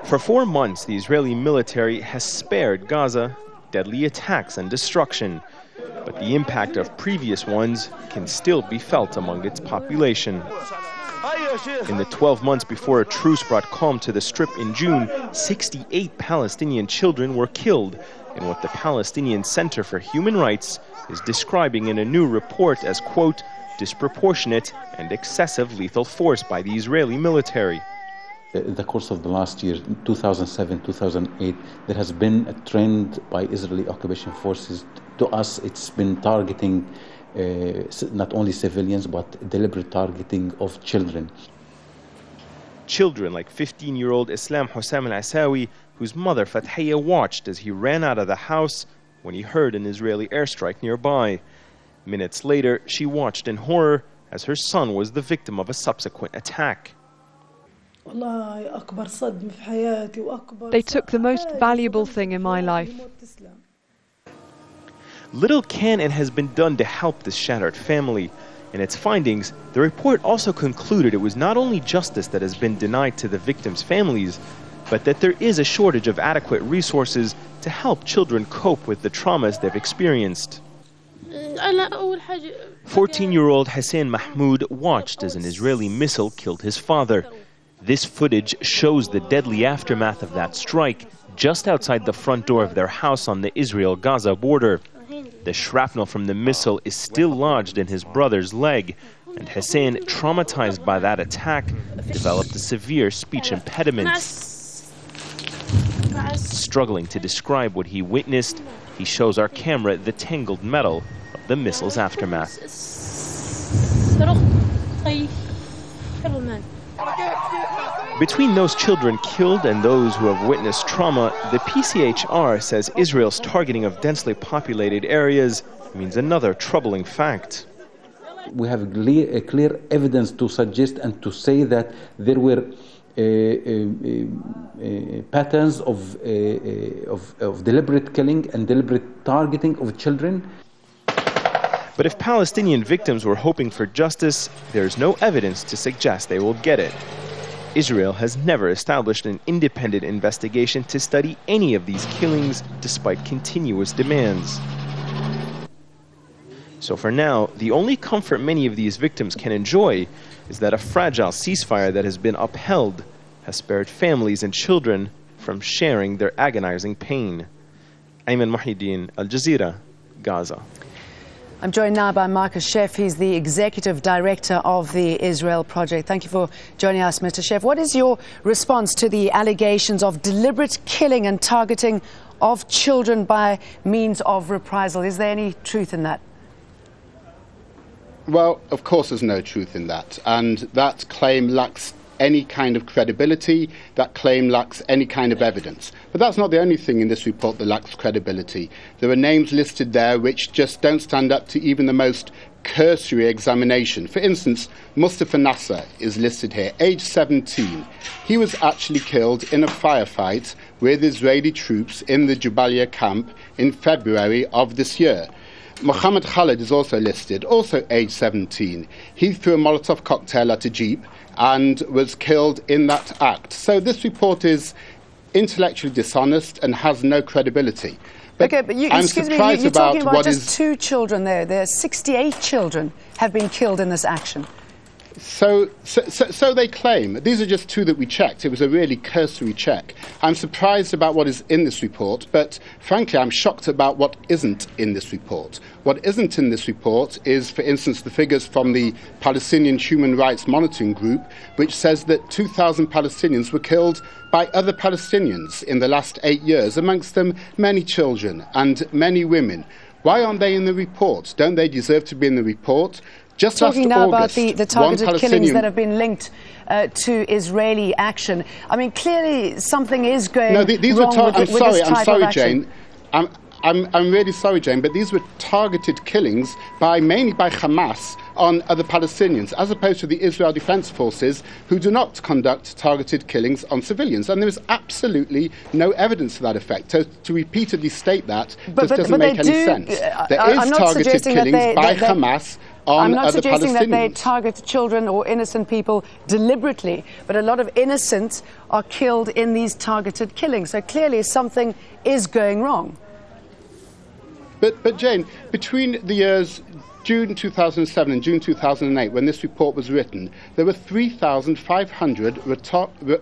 For 4 months, the Israeli military has spared Gaza deadly attacks and destruction, but the impact of previous ones can still be felt among its population. In the 12 months before a truce brought calm to the Strip in June, 68 Palestinian children were killed in what the Palestinian Center for Human Rights is describing in a new report as, quote, disproportionate and excessive lethal force by the Israeli military. In the course of the last year, 2007, 2008, there has been a trend by Israeli occupation forces. To us, it's been targeting not only civilians, but deliberate targeting of children. Children like 15-year-old Islam Hussam al-Asawi, whose mother Fathiya watched as he ran out of the house when he heard an Israeli airstrike nearby. Minutes later, she watched in horror as her son was the victim of a subsequent attack. They took the most valuable thing in my life. Little can and has been done to help this shattered family. In its findings, the report also concluded it was not only justice that has been denied to the victims' families, but that there is a shortage of adequate resources to help children cope with the traumas they've experienced. 14-year-old Hassan Mahmoud watched as an Israeli missile killed his father. This footage shows the deadly aftermath of that strike just outside the front door of their house on the Israel-Gaza border. The shrapnel from the missile is still lodged in his brother's leg, and Hassan, traumatized by that attack, developed a severe speech impediment. Struggling to describe what he witnessed, he shows our camera the tangled metal of the missile's aftermath. Between those children killed and those who have witnessed trauma, the PCHR says Israel's targeting of densely populated areas means another troubling fact. We have clear evidence to suggest and to say that there were patterns of deliberate killing and deliberate targeting of children. But if Palestinian victims were hoping for justice, there is no evidence to suggest they will get it. Israel has never established an independent investigation to study any of these killings, despite continuous demands. So for now, the only comfort many of these victims can enjoy is that a fragile ceasefire that has been upheld has spared families and children from sharing their agonizing pain. Ayman Mohyeldin, Al Jazeera, Gaza. I'm joined now by Marcus Sheff. He's the Executive Director of the Israel Project. Thank you for joining us, Mr. Sheff. What is your response to the allegations of deliberate killing and targeting of children by means of reprisal? Is there any truth in that? Well, of course there's no truth in that. And that claim lacks any kind of credibility. That claim lacks any kind of evidence. But that's not the only thing in this report that lacks credibility. There are names listed there which just don't stand up to even the most cursory examination. For instance, Mustafa Nasser is listed here, age 17. He was actually killed in a firefight with Israeli troops in the Jabalia camp in February of this year. Mohammed Khaled is also listed, also age 17. He threw a Molotov cocktail at a jeep and was killed in that act. So this report is intellectually dishonest and has no credibility. But excuse me, you're talking about just 2 children there. There are 68 children have been killed in this action. So they claim. These are just 2 that we checked. It was a really cursory check. I'm surprised about what is in this report, but frankly, I'm shocked about what isn't in this report. What isn't in this report is, for instance, the figures from the Palestinian Human Rights Monitoring Group, which says that 2,000 Palestinians were killed by other Palestinians in the last 8 years, amongst them many children and many women. Why aren't they in the report? Don't they deserve to be in the report? Just talking now about the targeted killings that have been linked to Israeli action. I mean, clearly something is going wrong with this type of action. Jane. I'm really sorry, Jane, but these were targeted killings mainly by Hamas on other Palestinians, as opposed to the Israel Defense Forces, who do not conduct targeted killings on civilians. And there is absolutely no evidence to that effect. To repeatedly state that just doesn't make any sense. There is targeted killings by Hamas on I'm not the suggesting that they Palestinians. target children or innocent people deliberately, but a lot of innocents are killed in these targeted killings. So clearly something is going wrong. But Jane, between the years June 2007 and June 2008, when this report was written, there were 3,500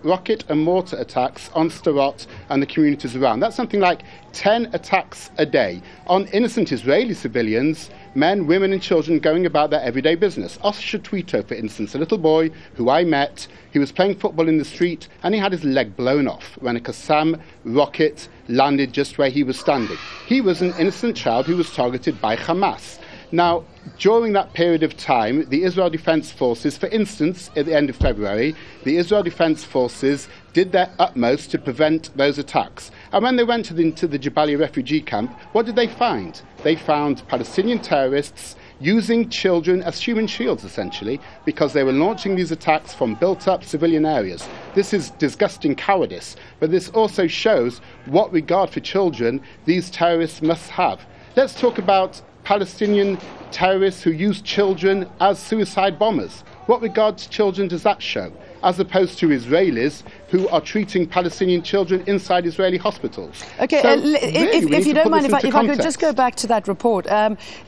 rocket and mortar attacks on Sderot and the communities around. That's something like 10 attacks a day on innocent Israeli civilians, men, women and children going about their everyday business. Osher Twito, for instance, a little boy who I met, he was playing football in the street and he had his leg blown off when a Qassam rocket landed just where he was standing. He was an innocent child who was targeted by Hamas. Now, during that period of time, the Israel Defense Forces, for instance, at the end of February, the Israel Defense Forces did their utmost to prevent those attacks. And when they went into the Jabalia refugee camp, what did they find? They found Palestinian terrorists using children as human shields, essentially, because they were launching these attacks from built-up civilian areas. This is disgusting cowardice, but this also shows what regard for children these terrorists must have. Let's talk about Palestinian terrorists who use children as suicide bombers. What regard to children does that show, as opposed to Israelis who are treating Palestinian children inside Israeli hospitals? Okay, So if you don't mind, if I could just go back to that report.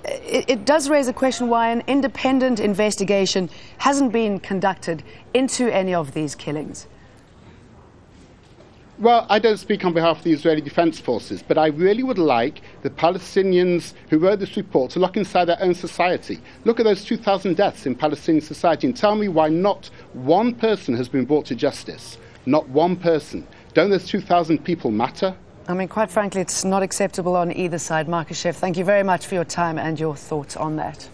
It does raise a question why an independent investigation hasn't been conducted into any of these killings. Well, I don't speak on behalf of the Israeli Defense Forces, but I really would like the Palestinians who wrote this report to look inside their own society. Look at those 2,000 deaths in Palestinian society and tell me why not one person has been brought to justice. Not one person. Don't those 2,000 people matter? I mean, quite frankly, it's not acceptable on either side. Marcus Sheff, thank you very much for your time and your thoughts on that.